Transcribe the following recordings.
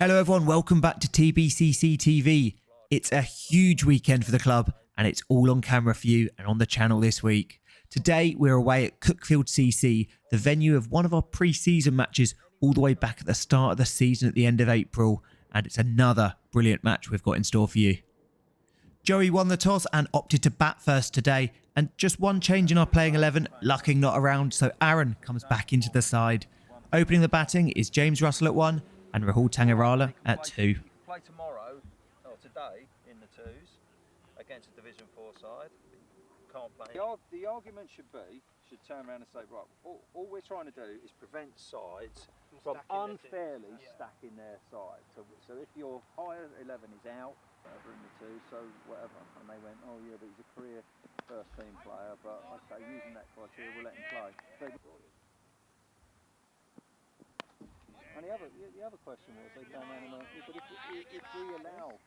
Hello everyone, welcome back to TBCC TV. It's a huge weekend for the club and it's all on camera for you and on the channel this week. Today we're away at Cuckfield CC, the venue of one of our pre-season matches all the way back at the start of the season at the end of April, and it's another brilliant match we've got in store for you. Joey won the toss and opted to bat first today, and just one change in our playing 11, Lucking not around, so Aaron comes back into the side. Opening the batting is James Russell at 1 and Rahul Tangarala at 2. Play tomorrow, or today, in the twos, against a Division 4 side. Can't play. The argument should turn around and say, right, all we're trying to do is prevent sides from unfairly stacking their side. So if your higher 11 is out, whatever in the two, so whatever, and they went, oh yeah, but he's a career first team player, but okay, using that criteria, we'll let him play. And the other question was, they came around and went, yeah, but if we allow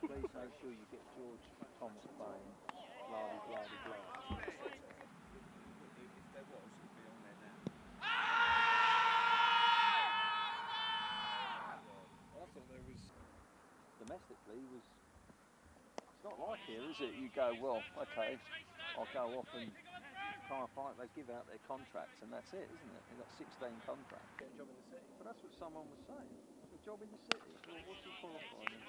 please make sure you get George Thomas playing, blah, blah, blah, blah. Domestically it's not like here, is it? You go, well, okay, I'll go off and try and fight. They give out their contracts and that's it, isn't it? They've got 16 contracts. Get a job in the city. But that's what someone was saying. A job in the city. Well, what's he qualifying in?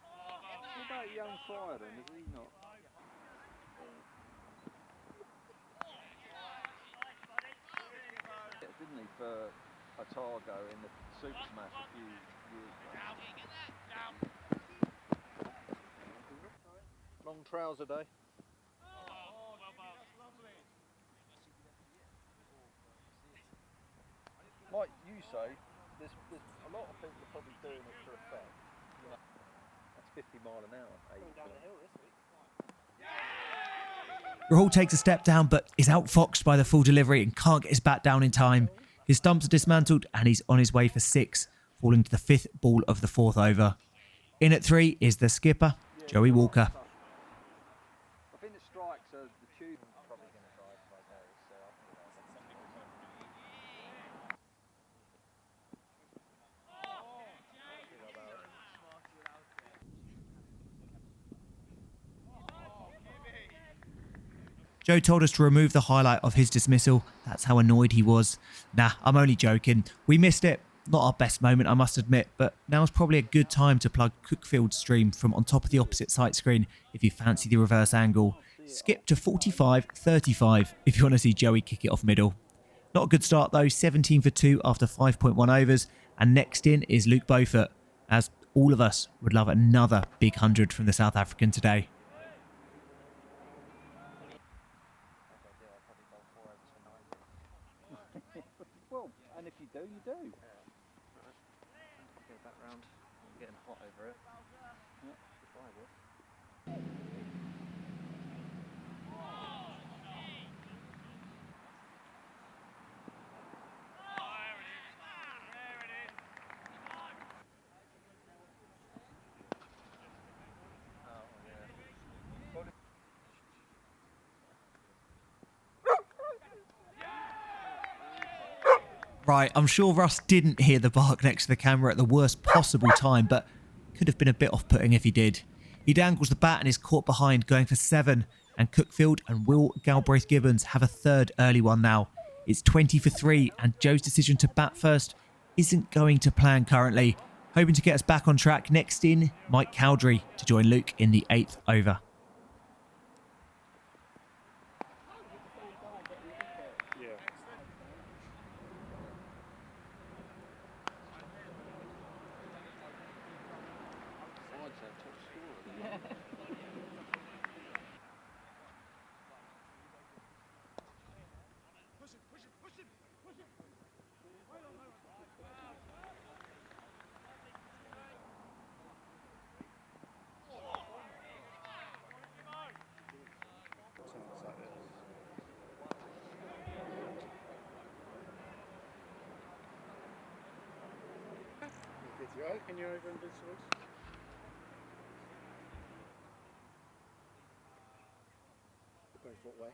What about young Fryer then? Is he not? Yeah, didn't he, for Otago in the Super Smash a few years ago? Long trouser day. Like you say, there's a lot of people are probably doing it for effect. You know, that's 50 mile an hour. Down the hill this week. Rahul takes a step down but is outfoxed by the full delivery and can't get his bat down in time. His stumps are dismantled and he's on his way for 6, falling to the 5th ball of the 4th over. In at 3 is the skipper, Joey Walker. I think the strikes are the tube. Probably going to drive by those, so I think Joe told us to remove the highlight of his dismissal. That's how annoyed he was. Nah, I'm only joking. We missed it. Not our best moment, I must admit, but now's probably a good time to plug Cuckfield's stream from on top of the opposite sight screen if you fancy the reverse angle. Skip to 45-35 if you want to see Joey kick it off middle. Not a good start though, 17 for 2 after 5.1 overs, and next in is Luke Beaufort, as all of us would love another big 100 from the South African today. well, and if you do, you do. Get that round. I'm getting hot over it. Yeah, if I would. Right, I'm sure Russ didn't hear the bark next to the camera at the worst possible time, but could have been a bit off-putting if he did. He dangles the bat and is caught behind, going for 7, and Cuckfield and Will Galbraith-Gibbons have a third early one now. It's 20 for 3, and Joe's decision to bat first isn't going to plan currently. Hoping to get us back on track, next in, Mike Cowdrey to join Luke in the 8th over. Can you over Invincibles? 20-foot way.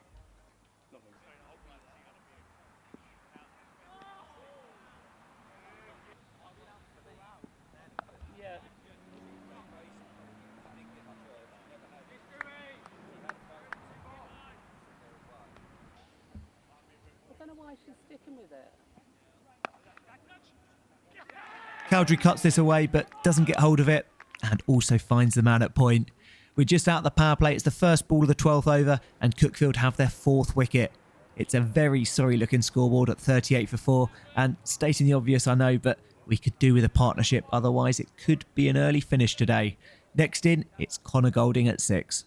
Yeah. I don't know why she's sticking with it. Cowdrey cuts this away but doesn't get hold of it and also finds the man at point. We're just out of the power play. It's the first ball of the 12th over and Cuckfield have their 4th wicket. It's a very sorry looking scoreboard at 38 for 4 and stating the obvious I know, but we could do with a partnership, otherwise it could be an early finish today. Next in, it's Connor Golding at 6.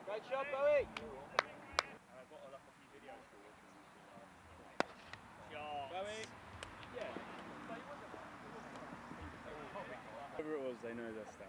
Great shot, Bowie! Whoever it was, they know their stuff.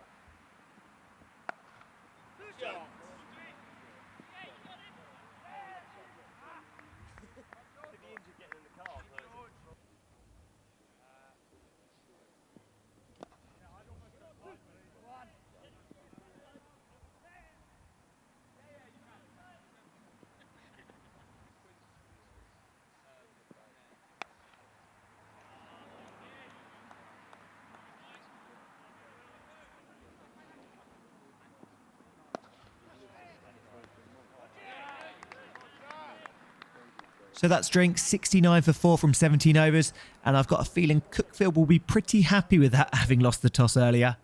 So that's Drink, 69 for 4 from 17 overs, and I've got a feeling Cuckfield will be pretty happy with that, having lost the toss earlier.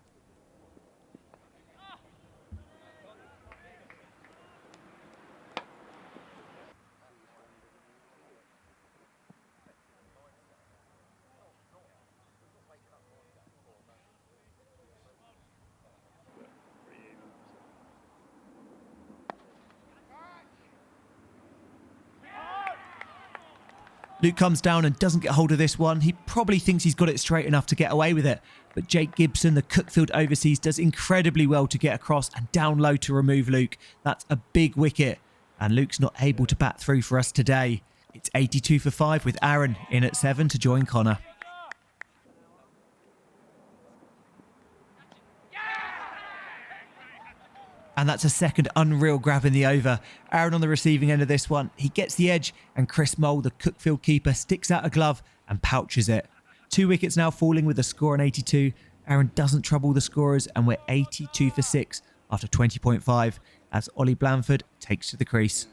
Luke comes down and doesn't get hold of this one. He probably thinks he's got it straight enough to get away with it. But Jake Gibson, the Cuckfield overseas, does incredibly well to get across and down low to remove Luke. That's a big wicket. And Luke's not able to bat through for us today. It's 82 for 5 with Aaron in at 7 to join Connor. And that's a second unreal grab in the over. Aaron on the receiving end of this one. He gets the edge and Chris Mole, the Cuckfield keeper, sticks out a glove and pouches it. 2 wickets now falling with a score on 82. Aaron doesn't trouble the scorers and we're 82 for 6 after 20.5 as Ollie Blanford takes to the crease.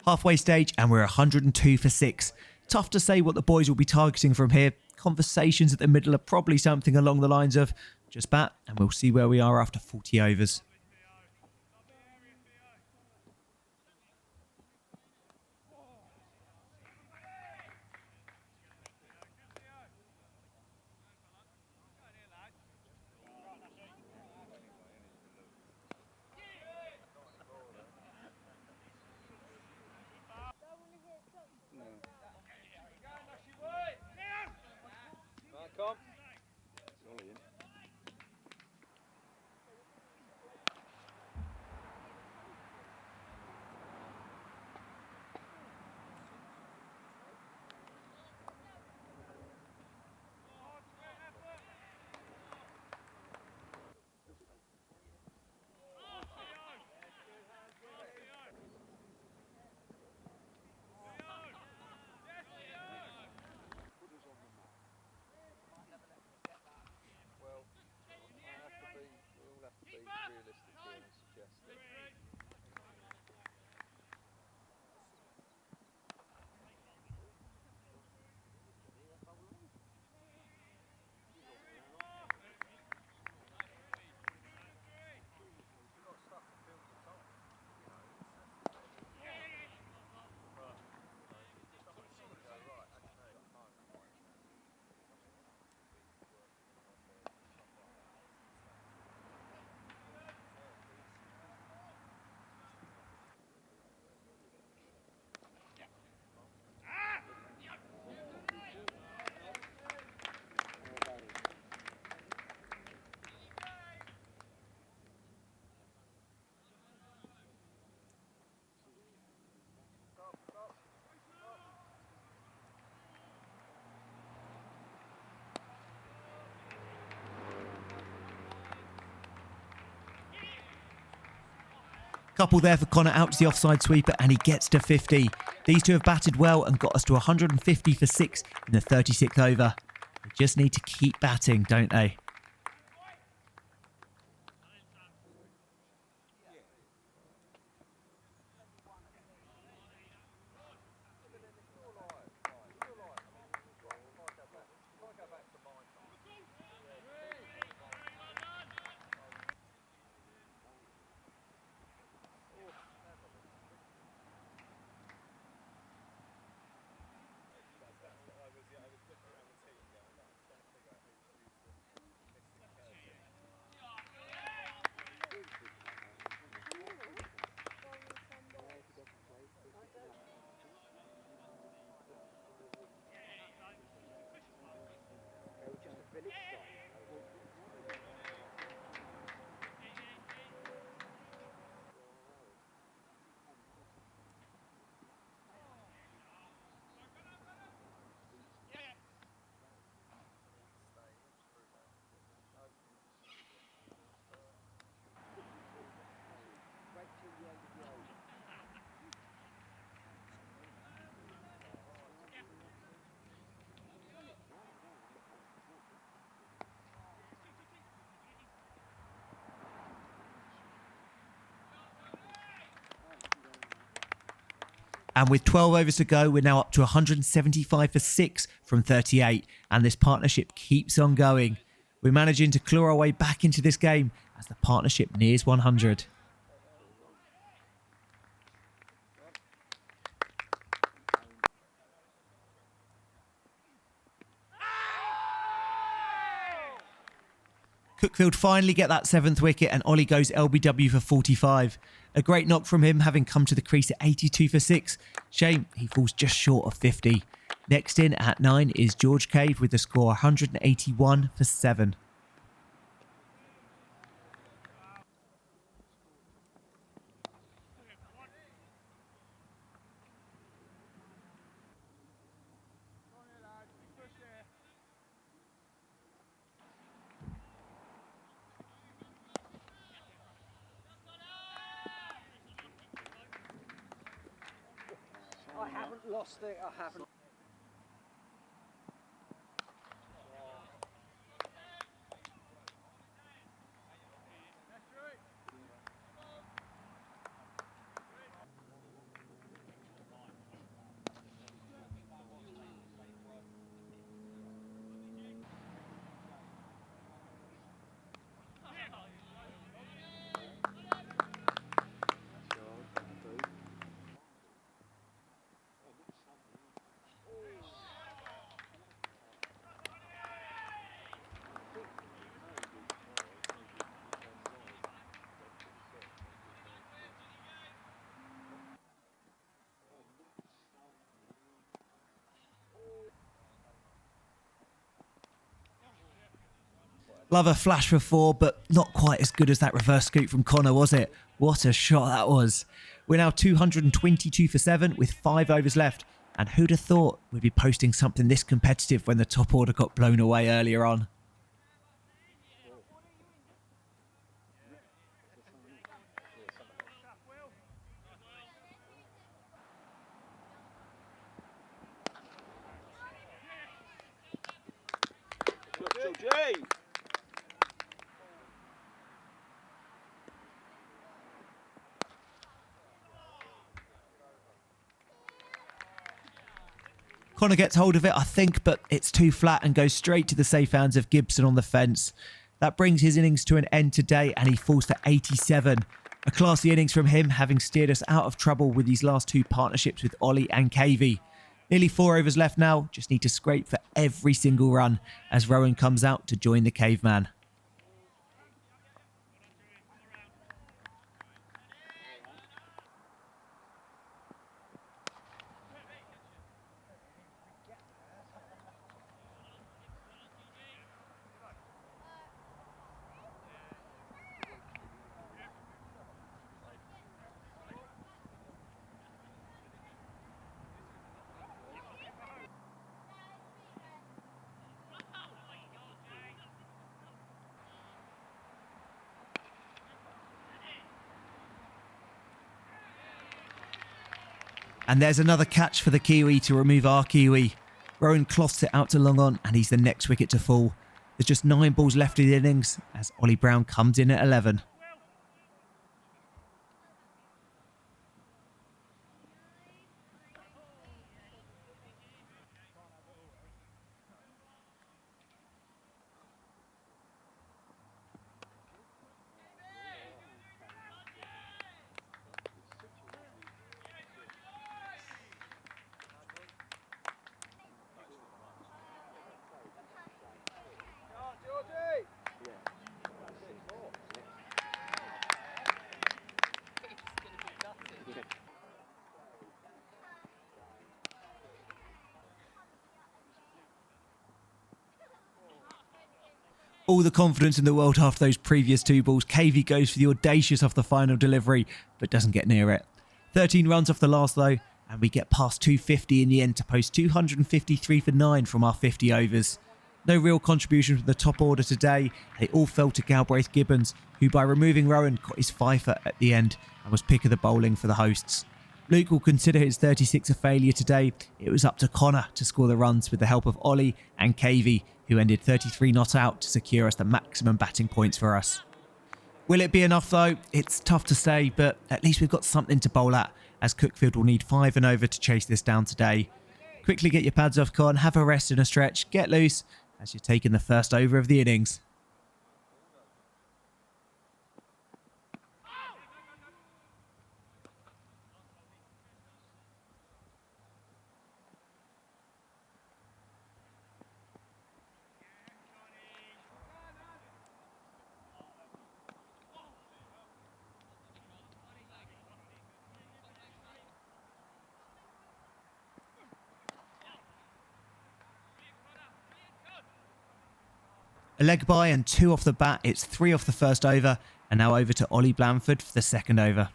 Halfway stage and we're 102 for 6. Tough to say what the boys will be targeting from here. Conversations at the middle are probably something along the lines of just bat and we'll see where we are after 40 overs. Couple there for Connor out to the offside sweeper, and he gets to 50. These two have batted well and got us to 150 for 6 in the 36th over. They just need to keep batting, don't they? And with 12 overs to go, we're now up to 175 for 6 from 38. And this partnership keeps on going. We're managing to claw our way back into this game as the partnership nears 100. Cuckfield finally get that 7th wicket and Ollie goes LBW for 45. A great knock from him, having come to the crease at 82 for 6. Shame he falls just short of 50. Next in at 9 is George Cave with the score 181 for 7. I haven't lost it, I haven't. Love a flash for 4, but not quite as good as that reverse scoop from Connor, was it? What a shot that was. We're now 222 for 7 with 5 overs left. And who'd have thought we'd be posting something this competitive when the top order got blown away earlier on? Connor gets hold of it, I think, but it's too flat and goes straight to the safe hands of Gibson on the fence. That brings his innings to an end today and he falls to 87. A classy innings from him, having steered us out of trouble with these last 2 partnerships with Ollie and Cavey. Nearly 4 overs left now, just need to scrape for every single run as Rowan comes out to join the caveman. And there's another catch for the Kiwi to remove our Kiwi. Rowan cloths it out to long on, and he's the next wicket to fall. There's just 9 balls left in the innings as Ollie Brown comes in at 11. All the confidence in the world after those previous 2 balls. Cavey goes for the audacious off the final delivery, but doesn't get near it. 13 runs off the last though, and we get past 250 in the end to post 253 for 9 from our 50 overs. No real contribution from the top order today. They all fell to Galbraith Gibbons, who by removing Rowan got his fifer at the end and was pick of the bowling for the hosts. Luke will consider his 36 a failure today. It was up to Connor to score the runs with the help of Ollie and Cavey, who ended 33 not out to secure us the maximum batting points for us. Will it be enough though? It's tough to say, but at least we've got something to bowl at, as Cuckfield will need 5 and over to chase this down today. Quickly get your pads off, Con, have a rest and a stretch, get loose, as you're taking the first over of the innings. A leg by and 2 off the bat. It's 3 off the first over, and now over to Ollie Blandford for the second over.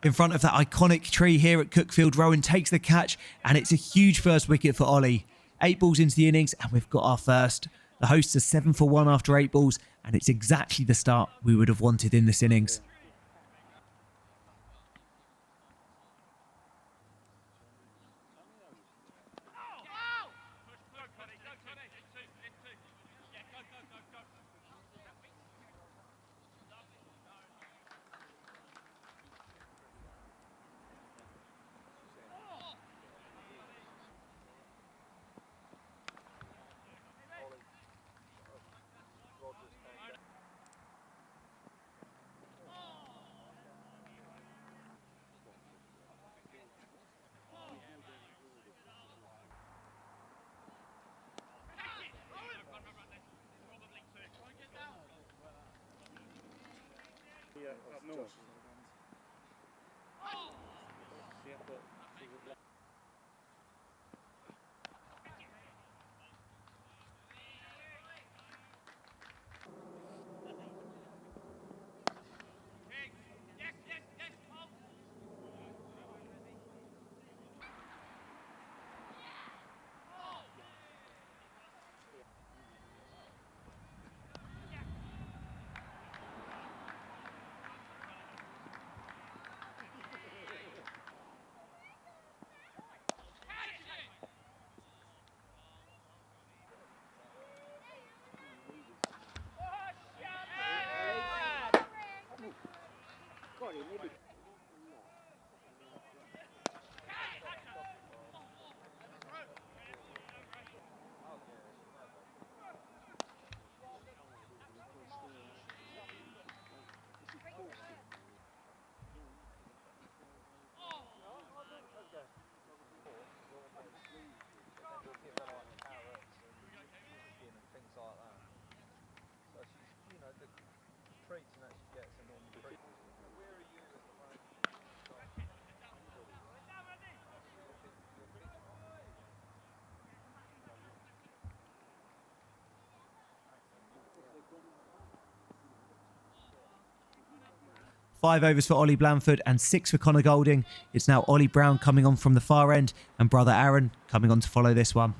In front of that iconic tree here at Cuckfield, Rowan takes the catch, and it's a huge first wicket for Ollie. 8 balls into the innings, and we've got our first. The hosts are 7 for 1 after 8 balls, and it's exactly the start we would have wanted in this innings. Up north. 5 overs for Ollie Blandford and 6 for Connor Golding. It's now Ollie Brown coming on from the far end and brother Aaron coming on to follow this one.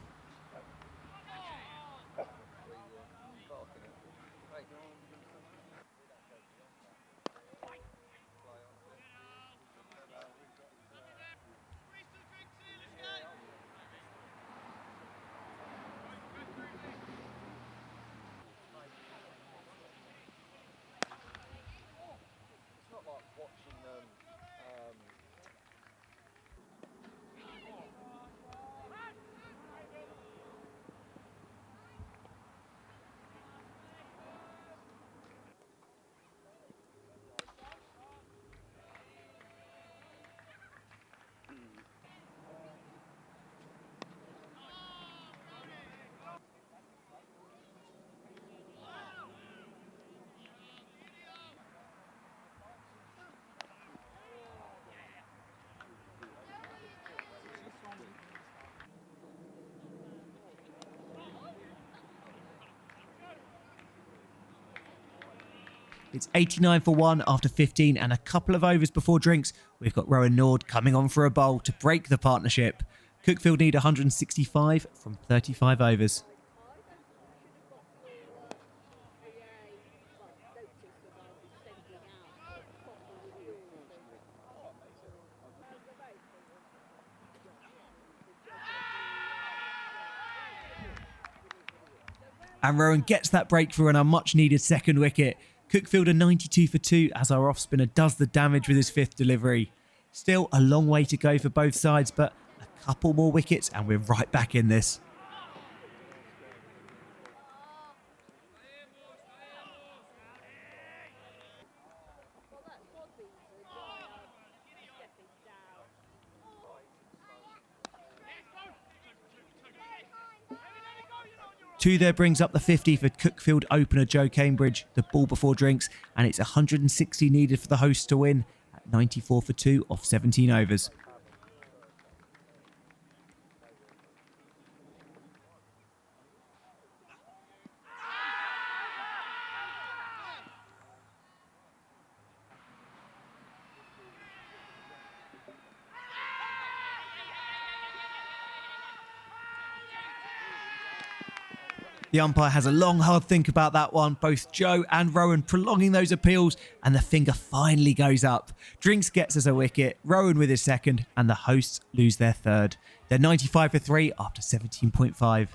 It's not like watching them. It's 89 for 1 after 15 and a couple of overs before drinks. We've got Rowan Nord coming on for a bowl to break the partnership. Cuckfield need 165 from 35 overs. And Rowan gets that breakthrough on a much needed second wicket. Cuckfield are 92 for 2 as our off spinner does the damage with his 5th delivery. Still a long way to go for both sides, but a couple more wickets and we're right back in this. Two there brings up the 50 for Cuckfield opener Joe Cambridge, the ball before drinks, and it's 160 needed for the hosts to win at 94 for 2 off 17 overs. The umpire has a long, hard think about that one. Both Joe and Rowan prolonging those appeals, and the finger finally goes up. Drinks gets us a wicket, Rowan with his second, and the hosts lose their third. They're 95 for 3 after 17.5.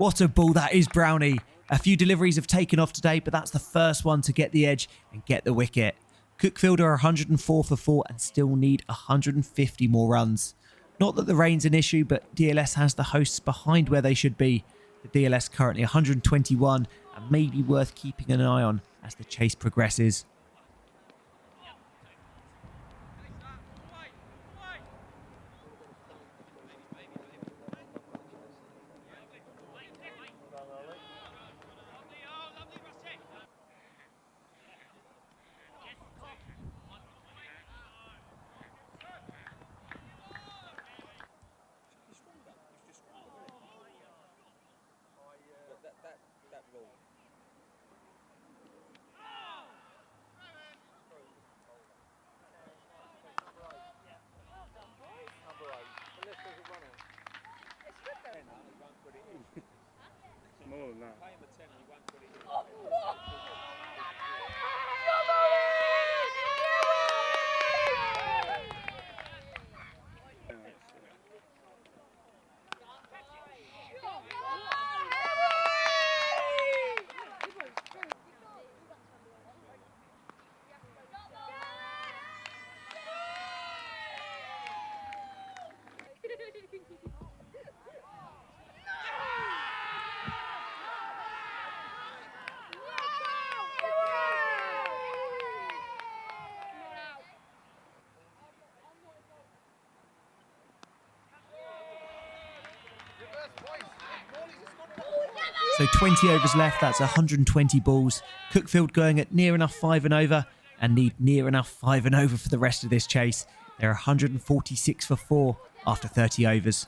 What a ball that is, Brownie. A few deliveries have taken off today, but that's the first one to get the edge and get the wicket. Cuckfield are 104 for 4 and still need 150 more runs. Not that the rain's an issue, but DLS has the hosts behind where they should be. The DLS currently 121 and may be worth keeping an eye on as the chase progresses. So 20 overs left, that's 120 balls. Cuckfield going at near enough 5 and over and need near enough 5 and over for the rest of this chase. They're 146 for 4 after 30 overs.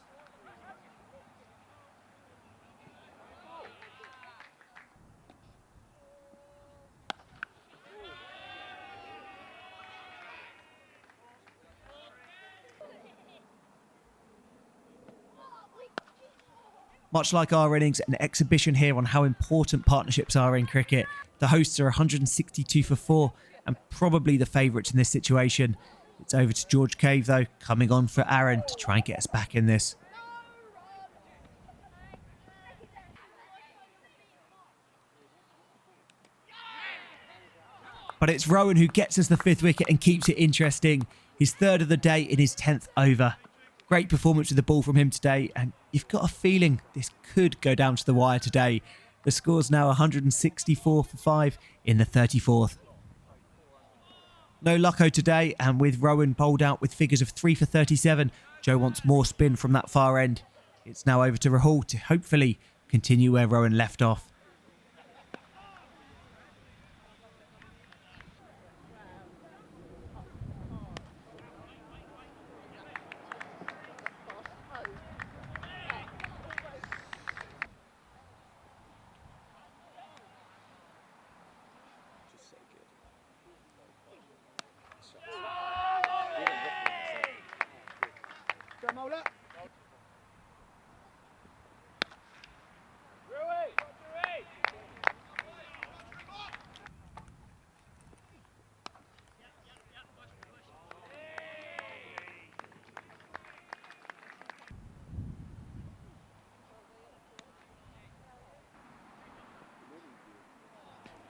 Much like our innings, an exhibition here on how important partnerships are in cricket. The hosts are 162 for 4 and probably the favourites in this situation. It's over to George Cave though, coming on for Aaron to try and get us back in this. But it's Rowan who gets us the 5th wicket and keeps it interesting. His 3rd of the day in his 10th over. Great performance with the ball from him today, and you've got a feeling this could go down to the wire today. The score's now 164 for 5 in the 34th. No lucko today, and with Rowan bowled out with figures of 3 for 37, Joe wants more spin from that far end. It's now over to Rahul to hopefully continue where Rowan left off.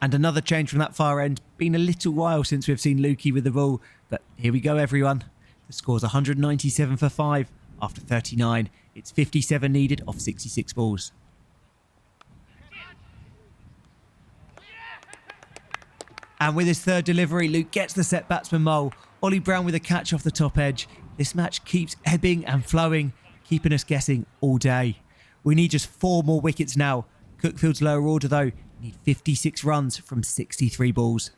And another change from that far end. Been a little while since we've seen Lukey with the ball, but here we go everyone. The score's 197 for 5 after 39. It's 57 needed off 66 balls. And with his 3rd delivery, Luke gets the set batsman mole. Ollie Brown with a catch off the top edge. This match keeps ebbing and flowing, keeping us guessing all day. We need just 4 more wickets now. Cuckfield's lower order though need 56 runs from 63 balls.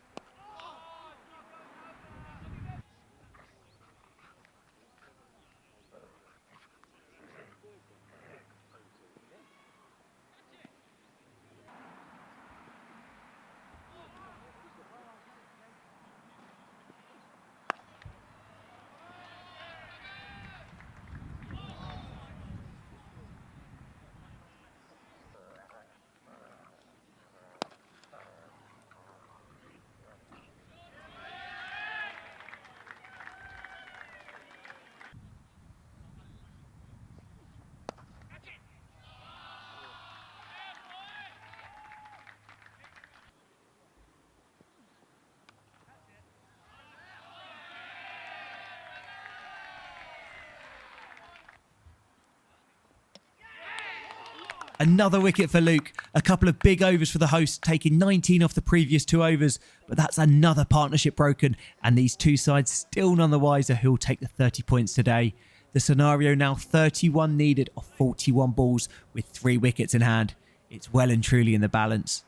Another wicket for Luke. A couple of big overs for the host, taking 19 off the previous 2 overs. But that's another partnership broken, and these 2 sides still none the wiser who'll take the 30 points today. The scenario now 31 needed off 41 balls with 3 wickets in hand. It's well and truly in the balance.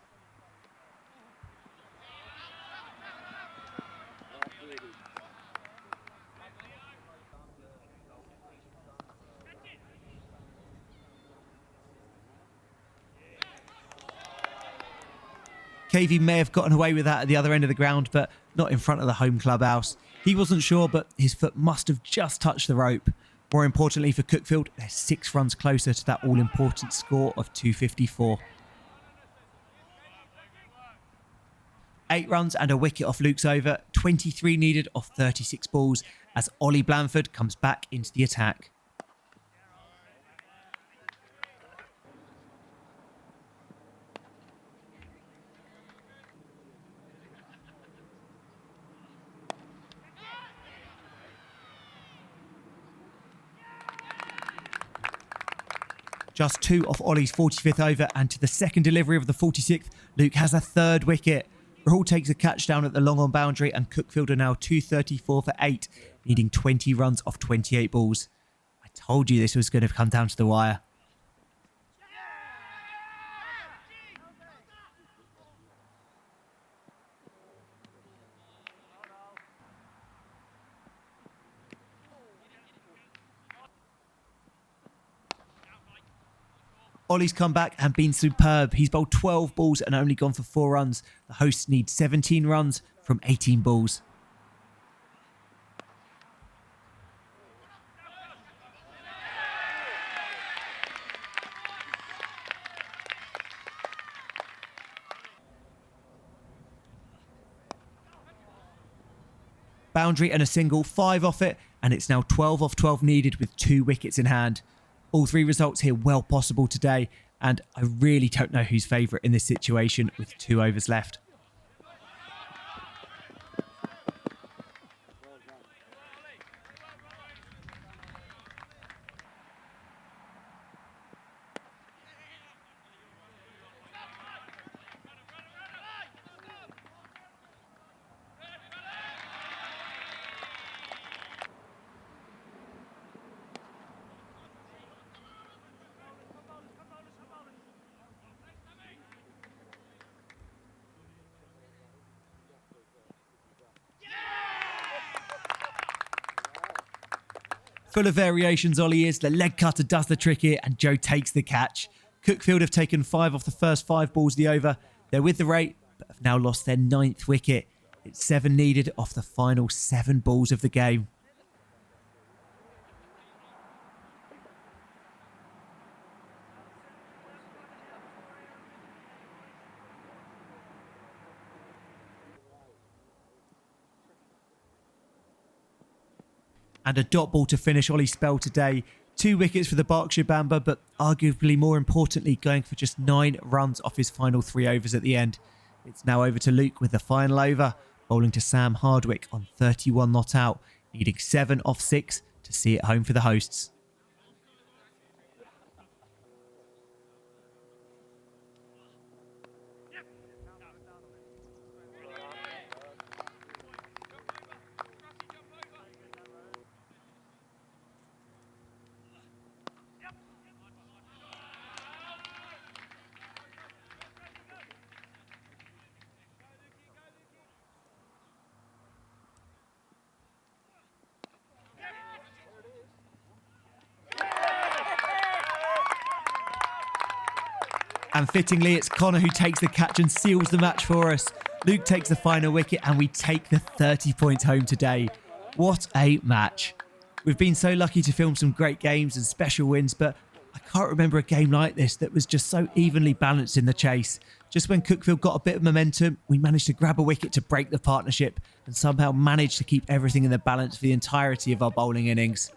Cavey may have gotten away with that at the other end of the ground, but not in front of the home clubhouse. He wasn't sure, but his foot must have just touched the rope. More importantly for Cuckfield, they're 6 runs closer to that all-important score of 254. 8 runs and a wicket off Luke's over, 23 needed off 36 balls as Ollie Blanford comes back into the attack. Just 2 off Ollie's 45th over, and to the second delivery of the 46th, Luke has a 3rd wicket. Rahul takes a catch down at the long on boundary, and Cuckfield are now 234 for 8, needing 20 runs off 28 balls. I told you this was going to come down to the wire. Ollie's come back and been superb. He's bowled 12 balls and only gone for 4 runs. The hosts need 17 runs from 18 balls. Boundary and a single, 5 off it, and it's now 12 off 12 needed with 2 wickets in hand. All 3 results here well possible today, and I really don't know who's favourite in this situation with 2 overs left. Full of variations, Ollie is. The leg cutter does the trick here, and Joe takes the catch. Cuckfield have taken 5 off the first 5 balls of the over. They're with the rate, but have now lost their 9th wicket. It's 7 needed off the final 7 balls of the game. And a dot ball to finish Ollie's spell today. 2 wickets for the Berkshire Bamber, but arguably more importantly, going for just 9 runs off his final 3 overs at the end. It's now over to Luke with the final over, bowling to Sam Hardwick on 31 not out, needing 7 off 6 to see it home for the hosts. And fittingly, it's Connor who takes the catch and seals the match for us. Luke takes the final wicket and we take the 30 points home today. What a match. We've been so lucky to film some great games and special wins, but I can't remember a game like this that was just so evenly balanced in the chase. Just when Cuckfield got a bit of momentum, we managed to grab a wicket to break the partnership and somehow managed to keep everything in the balance for the entirety of our bowling innings.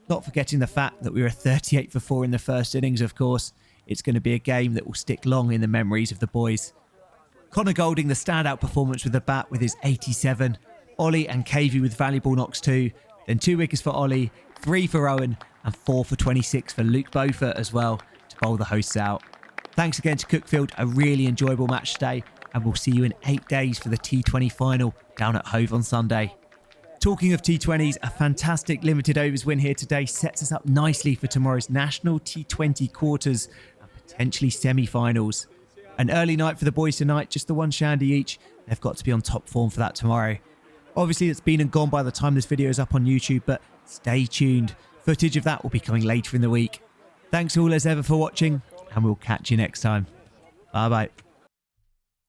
Not forgetting the fact that we were 38 for 4 in the first innings, of course. It's going to be a game that will stick long in the memories of the boys. Connor Golding, the standout performance with the bat with his 87. Ollie and KV with valuable knocks too. Then 2 wickets for Ollie, 3 for Owen, and 4 for 26 for Luke Beaufort as well to bowl the hosts out. Thanks again to Cuckfield, a really enjoyable match today, and we'll see you in 8 days for the T20 final down at Hove on Sunday. Talking of T20s, a fantastic limited overs win here today sets us up nicely for tomorrow's national T20 quarters and potentially semi-finals. An early night for the boys tonight, just the 1 shandy each. They've got to be on top form for that tomorrow. Obviously, it's been and gone by the time this video is up on YouTube, but stay tuned. Footage of that will be coming later in the week. Thanks all as ever for watching, and we'll catch you next time. Bye bye.